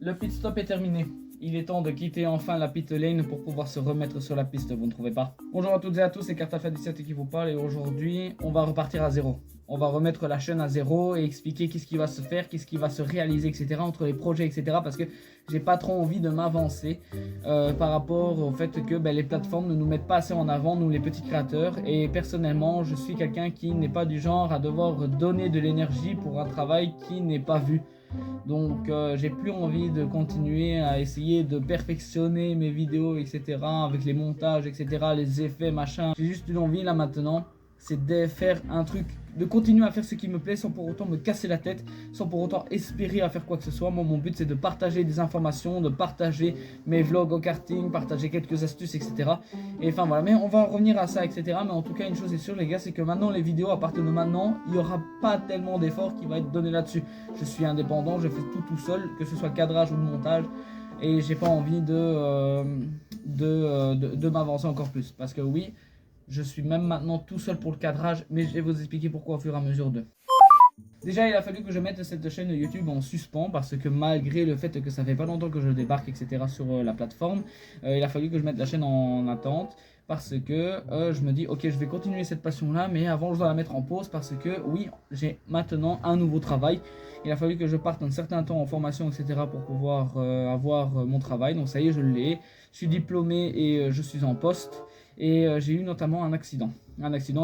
le pit stop est terminé. Il est temps de quitter enfin la pit lane pour pouvoir se remettre sur la piste, vous ne trouvez pas? Bonjour à toutes et à tous, c'est Cartalpha17 qui vous parle et aujourd'hui on va repartir à zéro. On va remettre la chaîne à zéro et expliquer qu'est-ce qui va se faire, qu'est-ce qui va se réaliser, etc. entre les projets, etc. parce que j'ai pas trop envie de m'avancer par rapport au fait que les plateformes ne nous mettent pas assez en avant, nous les petits créateurs. Et personnellement, je suis quelqu'un qui n'est pas du genre à devoir donner de l'énergie pour un travail qui n'est pas vu. Donc j'ai plus envie de continuer à essayer de perfectionner mes vidéos, etc. avec les montages, etc. les effets, machin. J'ai juste une envie là maintenant, c'est de faire un truc, de continuer à faire ce qui me plaît sans pour autant me casser la tête, sans pour autant espérer à faire quoi que ce soit. Moi mon but c'est de partager des informations, de partager mes vlogs au karting, partager quelques astuces, etc. Et enfin voilà, mais on va revenir à ça, etc. Mais en tout cas une chose est sûre les gars, c'est que maintenant les vidéos, à partir de maintenant, il n'y aura pas tellement d'efforts qui va être donné là-dessus. Je suis indépendant, je fais tout seul, que ce soit le cadrage ou le montage. Et j'ai pas envie de m'avancer encore plus. Parce que oui, je suis même maintenant tout seul pour le cadrage, mais je vais vous expliquer pourquoi au fur et à mesure de. Déjà, il a fallu que je mette cette chaîne YouTube en suspens parce que malgré le fait que ça fait pas longtemps que je débarque, etc. sur la plateforme, il a fallu que je mette la chaîne en attente parce que je me dis, ok, je vais continuer cette passion-là, mais avant, je dois la mettre en pause parce que, oui, j'ai maintenant un nouveau travail. Il a fallu que je parte un certain temps en formation, etc. pour pouvoir avoir mon travail. Donc ça y est, je l'ai. Je suis diplômé et je suis en poste. Et j'ai eu notamment un accident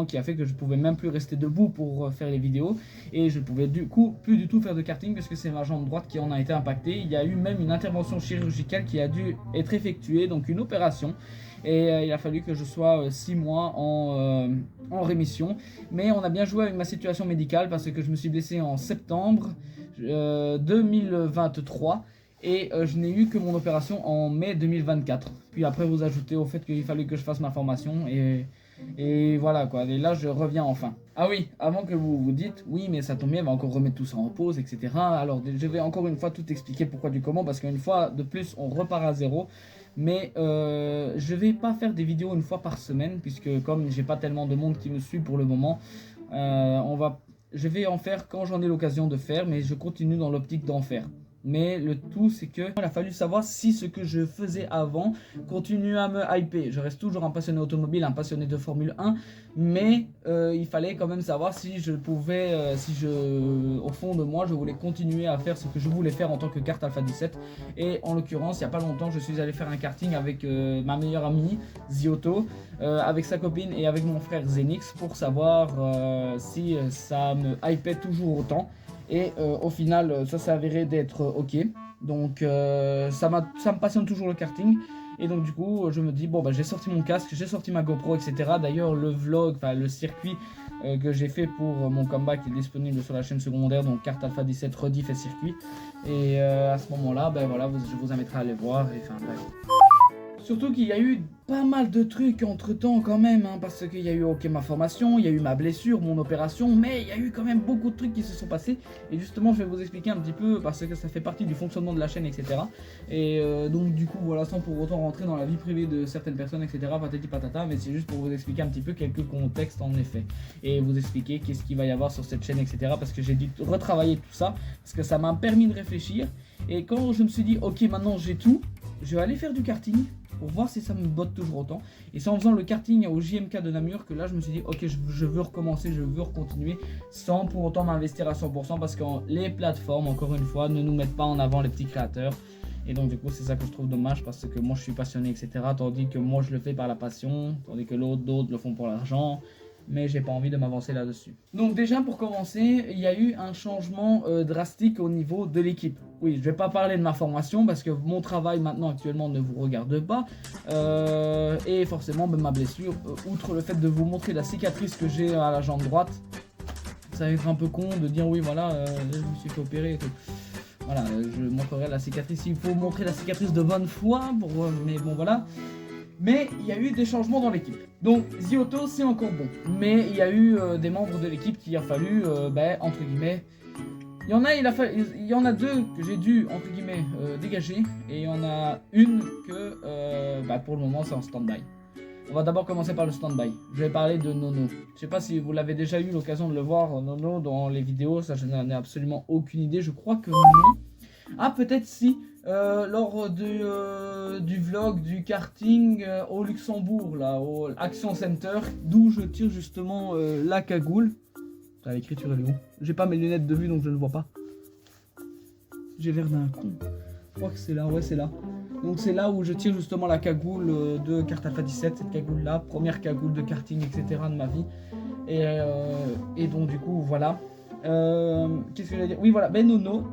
qui a fait que je pouvais même plus rester debout pour faire les vidéos et je pouvais du coup plus du tout faire de karting parce que c'est ma jambe droite qui en a été impactée. Il y a eu même une intervention chirurgicale qui a dû être effectuée, donc une opération, et il a fallu que je sois 6 mois en rémission. Mais on a bien joué avec ma situation médicale parce que je me suis blessé en septembre 2023 et je n'ai eu que mon opération en mai 2024. Puis après vous ajoutez au fait qu'il fallait que je fasse ma formation et voilà quoi. Et là je reviens enfin. Ah oui, avant que vous vous dites, oui mais ça tombe bien, on va encore remettre tout ça en pause, etc. Alors je vais encore une fois tout expliquer pourquoi du comment, parce qu'une fois de plus on repart à zéro. Mais je vais pas faire des vidéos une fois par semaine, puisque comme j'ai pas tellement de monde qui me suit pour le moment, je vais en faire quand j'en ai l'occasion de faire, mais je continue dans l'optique d'en faire. Mais le tout c'est que il a fallu savoir si ce que je faisais avant continue à me hyper. Je reste toujours un passionné automobile, un passionné de Formule 1, mais il fallait quand même savoir si je pouvais, au fond de moi je voulais continuer à faire ce que je voulais faire en tant que Cartalpha17. Et en l'occurrence il n'y a pas longtemps je suis allé faire un karting avec ma meilleure amie Zioto, avec sa copine et avec mon frère Zenix pour savoir si ça me hypait toujours autant. Et au final, ça s'est avéré d'être ok. Donc ça me passionne toujours le karting. Et donc du coup, je me dis, bon bah j'ai sorti mon casque, j'ai sorti ma GoPro, etc. D'ailleurs, le vlog, enfin le circuit que j'ai fait pour mon comeback est disponible sur la chaîne secondaire, donc Cartalpha17 rediff et circuit. Et à ce moment-là, ben voilà, je vous inviterai à aller voir. Et enfin bref. Surtout qu'il y a eu pas mal de trucs entre temps quand même, hein, parce qu'il y a eu ma formation, il y a eu ma blessure, mon opération, mais il y a eu quand même beaucoup de trucs qui se sont passés. Et justement je vais vous expliquer un petit peu parce que ça fait partie du fonctionnement de la chaîne, etc. Et donc du coup voilà, sans pour autant rentrer dans la vie privée de certaines personnes, etc. patati patata, mais c'est juste pour vous expliquer un petit peu quelques contextes en effet. Et vous expliquer qu'est-ce qu'il va y avoir sur cette chaîne, etc. Parce que j'ai dû retravailler tout ça, parce que ça m'a permis de réfléchir. Et quand je me suis dit ok maintenant j'ai tout, je vais aller faire du karting pour voir si ça me botte toujours autant. Et c'est en faisant le karting au JMK de Namur que là je me suis dit ok je veux recommencer, je veux continuer sans pour autant m'investir à 100% parce que les plateformes encore une fois ne nous mettent pas en avant les petits créateurs. Et donc du coup c'est ça que je trouve dommage parce que moi je suis passionné, etc. Tandis que moi je le fais par la passion, tandis que d'autres le font pour l'argent. Mais j'ai pas envie de m'avancer là-dessus. Donc déjà pour commencer, il y a eu un changement drastique au niveau de l'équipe. Oui, je vais pas parler de ma formation parce que mon travail maintenant actuellement ne vous regarde pas. Et forcément ma blessure, outre le fait de vous montrer la cicatrice que j'ai à la jambe droite, ça va être un peu con de dire oui voilà, je me suis fait opérer et tout. Voilà, je montrerai la cicatrice, il faut montrer la cicatrice de bonne foi, mais bon voilà. Mais il y a eu des changements dans l'équipe. Donc Zioto c'est encore bon. Mais il y a eu des membres de l'équipe qu'il a fallu, entre guillemets... Il y en a deux que j'ai dû, entre guillemets, dégager. Et il y en a une que, pour le moment c'est en stand-by. On va d'abord commencer par le stand-by. Je vais parler de Nono. Je sais pas si vous l'avez déjà eu l'occasion de le voir, Nono, dans les vidéos. Ça, je n'en ai absolument aucune idée. Je crois que non. Ah, peut-être si. lors du vlog du karting au Luxembourg, là, au Action Center, d'où je tire justement la cagoule. L'écriture elle est où? J'ai pas mes lunettes de vue donc je ne vois pas. J'ai l'air d'un con. Je crois que c'est là, ouais c'est là. Donc c'est là où je tire justement la cagoule de Kart Alpha 17, cette cagoule là, première cagoule de karting etc. de ma vie. Et donc du coup voilà. Qu'est-ce que je vais dire? Oui voilà, ben Nono.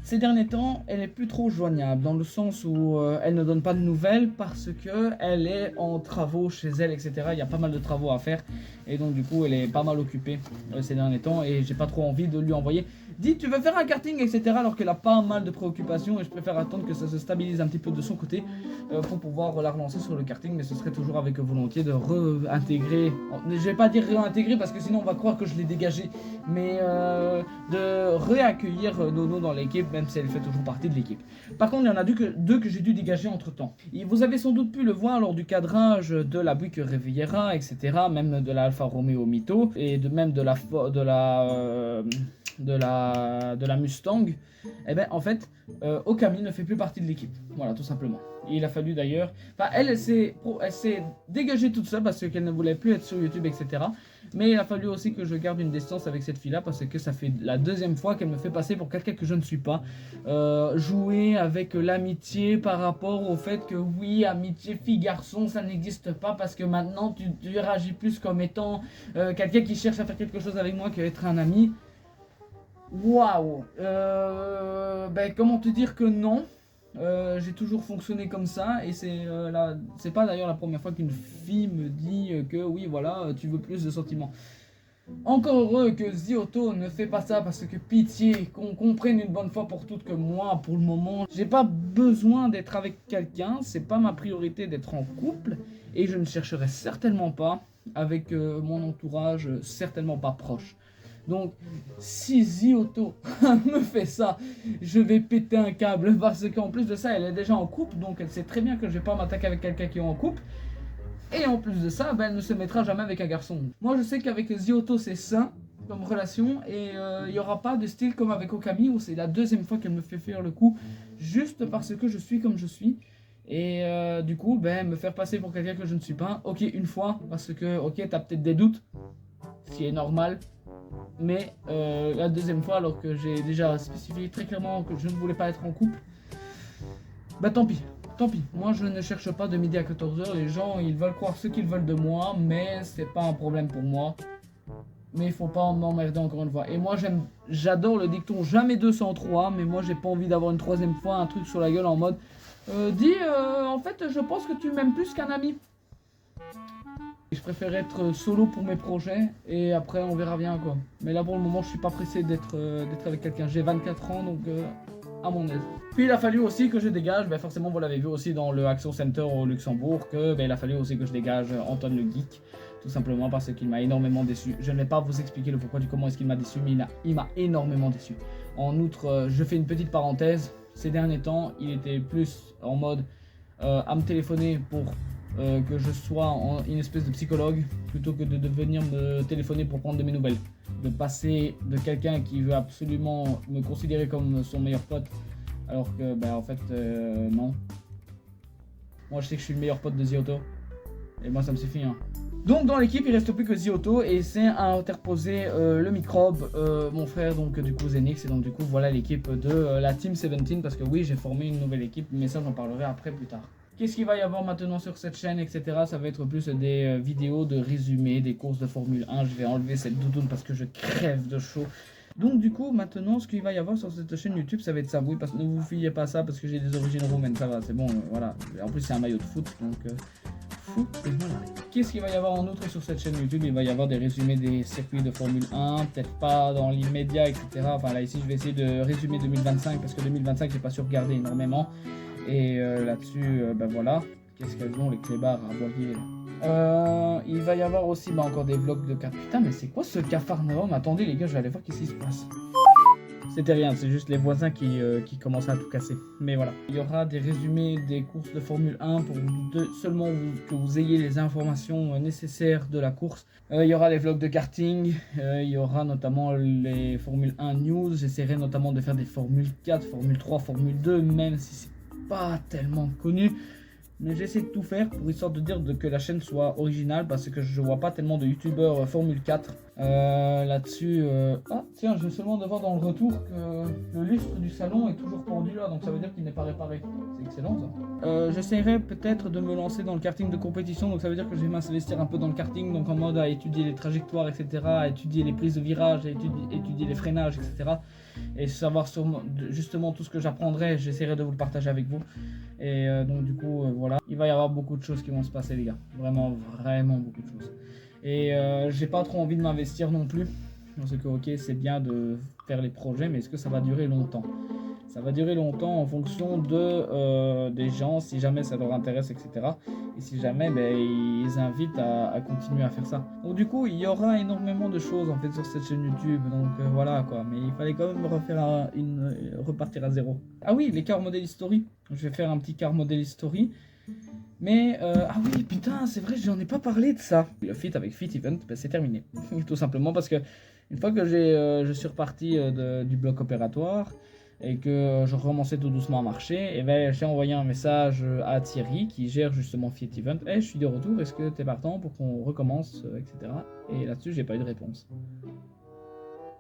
Ces derniers temps, elle est plus trop joignable, dans le sens où elle ne donne pas de nouvelles parce que elle est en travaux chez elle, etc. Il y a pas mal de travaux à faire et donc du coup elle est pas mal occupée ces derniers temps et j'ai pas trop envie de lui envoyer. Dis, tu veux faire un karting, etc. alors qu'elle a pas mal de préoccupations et je préfère attendre que ça se stabilise un petit peu de son côté pour pouvoir la relancer sur le karting, mais ce serait toujours avec volonté de réintégrer, je vais pas dire réintégrer parce que sinon on va croire que je l'ai dégagé, mais de réaccueillir Nono dans l'équipe, même si elle fait toujours partie de l'équipe. Par contre, il y en a deux que j'ai dû dégager entre temps. Et vous avez sans doute pu le voir lors du cadrage de la Buick Riviera, etc. Même de la Alfa Romeo Mito et même de la Mustang. Et ben en fait, Okami ne fait plus partie de l'équipe. Voilà, tout simplement. Et il a fallu d'ailleurs... Enfin, elle s'est dégagée toute seule parce qu'elle ne voulait plus être sur YouTube, etc. Mais il a fallu aussi que je garde une distance avec cette fille-là parce que ça fait la deuxième fois qu'elle me fait passer pour quelqu'un que je ne suis pas. Jouer avec l'amitié par rapport au fait que oui, amitié fille-garçon, ça n'existe pas parce que maintenant tu réagis plus comme étant quelqu'un qui cherche à faire quelque chose avec moi qu'être un ami. Waouh, ben comment te dire que non, j'ai toujours fonctionné comme ça et c'est pas d'ailleurs la première fois qu'une fille me dit que oui voilà tu veux plus de sentiments. Encore heureux que Zioto ne fait pas ça parce que pitié qu'on comprenne une bonne fois pour toutes que moi pour le moment j'ai pas besoin d'être avec quelqu'un, c'est pas ma priorité d'être en couple et je ne chercherai certainement pas avec mon entourage certainement pas proche. Donc, si Zioto me fait ça, je vais péter un câble parce qu'en plus de ça, elle est déjà en couple, donc elle sait très bien que je vais pas m'attaquer avec quelqu'un qui est en couple. Et en plus de ça, ben, elle ne se mettra jamais avec un garçon. Moi, je sais qu'avec Zioto, c'est sain comme relation et il n'y aura pas de style comme avec Okami où c'est la deuxième fois qu'elle me fait faire le coup juste parce que je suis comme je suis. Et du coup, ben, me faire passer pour quelqu'un que je ne suis pas. Ok, une fois, parce que, ok, t'as peut-être des doutes, ce qui est normal. Mais la deuxième fois, alors que j'ai déjà spécifié très clairement que je ne voulais pas être en couple, bah tant pis, tant pis. Moi je ne cherche pas de midi à 14h, les gens ils veulent croire ce qu'ils veulent de moi, mais c'est pas un problème pour moi. Mais il faut pas m'emmerder encore une fois. Et moi j'adore le dicton jamais 203, mais moi j'ai pas envie d'avoir une troisième fois un truc sur la gueule en mode en fait je pense que tu m'aimes plus qu'un ami. Je préfère être solo pour mes projets et après on verra bien quoi. Mais là pour le moment je suis pas pressé d'être avec quelqu'un. J'ai 24 ans donc à mon aise. Puis il a fallu aussi que je dégage, ben forcément vous l'avez vu aussi dans le Action Center au Luxembourg, que ben, il a fallu aussi que je dégage Antoine le Geek. Tout simplement parce qu'il m'a énormément déçu. Je ne vais pas vous expliquer le pourquoi du comment est-ce qu'il m'a déçu, mais il m'a énormément déçu. En outre, je fais une petite parenthèse. Ces derniers temps, il était plus en mode à me téléphoner pour que je sois une espèce de psychologue plutôt que de venir me téléphoner pour prendre de mes nouvelles. De passer de quelqu'un qui veut absolument me considérer comme son meilleur pote alors que ben en fait non. Moi je sais que je suis le meilleur pote de Zioto et moi ça me suffit hein. Donc dans l'équipe il reste plus que Zioto et c'est à interposer le microbe, mon frère donc du coup Zenix, et donc du coup voilà l'équipe de la Team 17 parce que oui j'ai formé une nouvelle équipe mais ça j'en parlerai après plus tard. Qu'est-ce qu'il va y avoir maintenant sur cette chaîne, etc. Ça va être plus des vidéos de résumé des courses de Formule 1. Je vais enlever cette doudoune parce que je crève de chaud. Donc du coup, maintenant, ce qu'il va y avoir sur cette chaîne YouTube, ça va être ça. Oui, parce que ne vous fiez pas ça parce que j'ai des origines roumaines. Ça va, c'est bon, voilà. En plus, c'est un maillot de foot, donc foot, et voilà. Qu'est-ce qu'il va y avoir en outre sur cette chaîne YouTube? Il va y avoir des résumés des circuits de Formule 1, peut-être pas dans l'immédiat, etc. Enfin là, ici, je vais essayer de résumer 2025 parce que 2025, j'ai pas su regarder énormément. Et là-dessus, ben voilà, qu'est-ce qu'elles ont les clébards à aboyer là. Il va y avoir aussi encore des vlogs de cartes. Putain, mais c'est quoi ce cafarnaum? Attendez les gars, je vais aller voir qu'est-ce qui se passe. C'était rien, c'est juste les voisins qui commençaient à tout casser. Mais voilà. Il y aura des résumés des courses de Formule 1 pour seulement que vous ayez les informations nécessaires de la course. Il y aura les vlogs de karting, il y aura notamment les Formule 1 news. J'essaierai notamment de faire des Formule 4, Formule 3, Formule 2, même si c'est pas tellement connu. Mais j'essaie de tout faire pour histoire de dire que la chaîne soit originale, parce que je vois pas tellement de youtubeurs Formule 4 là-dessus. Ah tiens, je vais seulement devoir dans le retour que le lustre du salon est toujours pendu là, donc ça veut dire qu'il n'est pas réparé. C'est excellent ça. J'essaierai peut-être de me lancer dans le karting de compétition, donc ça veut dire que je vais m'investir un peu dans le karting, donc en mode à étudier les trajectoires, etc., à étudier les prises de virage, à étudier les freinages, etc. Et savoir justement tout ce que j'apprendrai, j'essaierai de vous le partager avec vous. Et donc du coup voilà, il va y avoir beaucoup de choses qui vont se passer les gars, vraiment beaucoup de choses. Et j'ai pas trop envie de m'investir non plus, parce que ok c'est bien de faire les projets, mais est-ce que ça va durer longtemps? Ça va durer longtemps en fonction des gens, si jamais ça leur intéresse, etc. Et si jamais ils invitent à continuer à faire ça. Donc du coup, il y aura énormément de choses en fait sur cette chaîne YouTube. Donc voilà quoi. Mais il fallait quand même repartir à zéro. Ah oui, les car model history. Je vais faire un petit car model history. Mais ah oui, putain, c'est vrai, j'en ai pas parlé de ça. Le feat avec Fit Event, c'est terminé. Tout simplement parce que une fois que je suis reparti du bloc opératoire et que je recommençais tout doucement à marcher, et ben j'ai envoyé un message à Thierry qui gère justement Fit Event. Je suis de retour, est-ce que t'es partant pour qu'on recommence, etc. Et là-dessus, j'ai pas eu de réponse.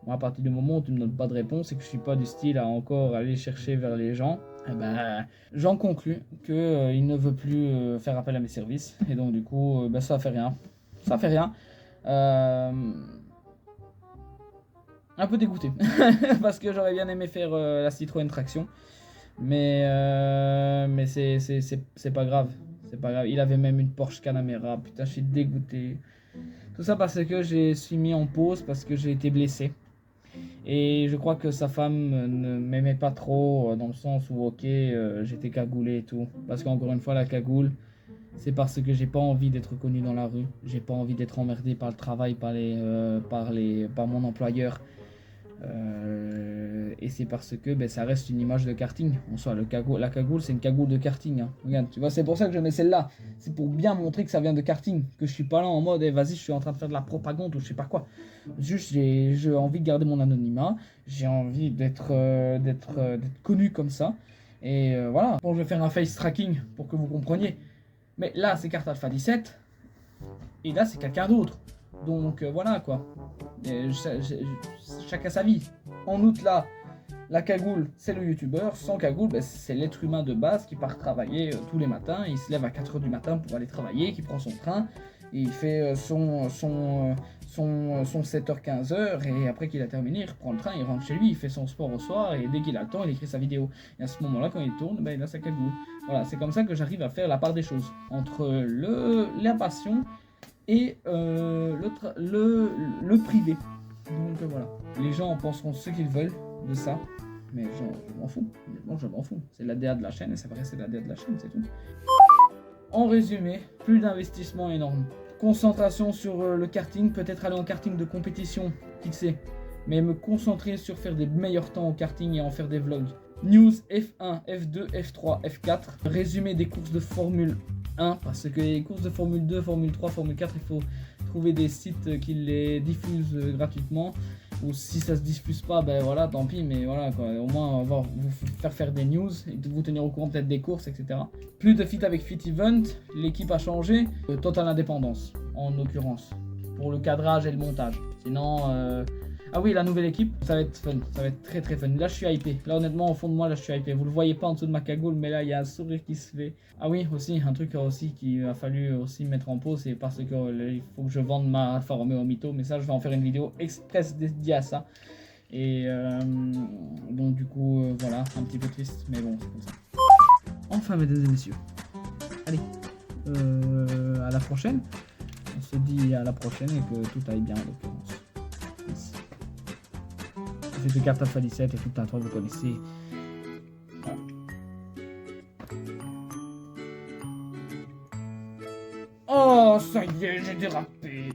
Moi, à partir du moment où tu me donnes pas de réponse et que je suis pas du style à encore aller chercher vers les gens, eh ben, j'en conclus qu'il ne veut plus faire appel à mes services. Et donc du coup, ça fait rien. Ça fait rien. Un peu dégoûté. Parce que j'aurais bien aimé faire la Citroën Traction. Mais c'est pas grave. C'est pas grave. Il avait même une Porsche Panamera. Putain, je suis dégoûté. Tout ça parce que je suis mis en pause parce que j'ai été blessé. Et je crois que sa femme ne m'aimait pas trop dans le sens où ok j'étais cagoulé et tout. Parce qu'encore une fois la cagoule c'est parce que j'ai pas envie d'être connu dans la rue. J'ai pas envie d'être emmerdé par le travail, par mon employeur. Et c'est parce que ça reste une image de karting. En soi, la cagoule, c'est une cagoule de karting. Hein. Regarde, tu vois, c'est pour ça que je mets celle-là. C'est pour bien montrer que ça vient de karting. Que je suis pas là en mode, vas-y, je suis en train de faire de la propagande ou je sais pas quoi. Juste, j'ai envie de garder mon anonymat. J'ai envie d'être connu comme ça. Et voilà. Bon, je vais faire un face tracking pour que vous compreniez. Mais là, c'est carte Alpha 17. Et là, c'est quelqu'un d'autre. Donc voilà quoi. Chacun sa vie. En août là, la cagoule c'est le youtubeur. Sans cagoule, c'est l'être humain de base qui part travailler tous les matins. Il se lève à 4 h du matin pour aller travailler, qui prend son train. Et il fait son 7h-15h et après qu'il a terminé, il reprend le train, il rentre chez lui, il fait son sport au soir et dès qu'il a le temps, il écrit sa vidéo. Et à ce moment-là, quand il tourne, il a sa cagoule. Voilà, c'est comme ça que j'arrive à faire la part des choses entre la passion et le privé. Donc voilà. Les gens en penseront ce qu'ils veulent de ça, mais je m'en fous. Honnêtement, je m'en fous. C'est l'ADA de la chaîne et ça va rester l'ADA de la chaîne, c'est tout. En résumé, plus d'investissement énorme. Concentration sur le karting, peut-être aller en karting de compétition, qui sait. Mais me concentrer sur faire des meilleurs temps au karting et en faire des vlogs. News F1, F2, F3, F4. Résumé des courses de Formule 1, parce que les courses de Formule 2, Formule 3, Formule 4, il faut trouver des sites qui les diffusent gratuitement. Ou si ça se diffuse pas, voilà, tant pis, mais voilà quoi. Au moins on va vous faire des news et vous tenir au courant peut-être des courses, etc. Plus de fit avec Fit Event, l'équipe a changé, totale indépendance en l'occurrence, pour le cadrage et le montage. Sinon, ah oui, la nouvelle équipe, ça va être fun, ça va être très très fun. Là je suis hypé, là honnêtement au fond de moi, là je suis hypé. Vous le voyez pas en dessous de ma cagoule, mais là il y a un sourire qui se fait. Ah oui, aussi, un truc aussi qu'il a fallu aussi mettre en pause, c'est parce que il faut que je vende ma Alfa Romeo Mito, mais ça je vais en faire une vidéo express dédiée à ça. Et donc du coup, voilà, un petit peu triste, mais bon, c'est comme ça. Enfin, mesdames et messieurs, allez, à la prochaine. On se dit à la prochaine et que tout aille bien en l'occurrence. C'était carte Alpha 17 et tout un truc, vous connaissez. Oh, ça y est, j'ai dérapé.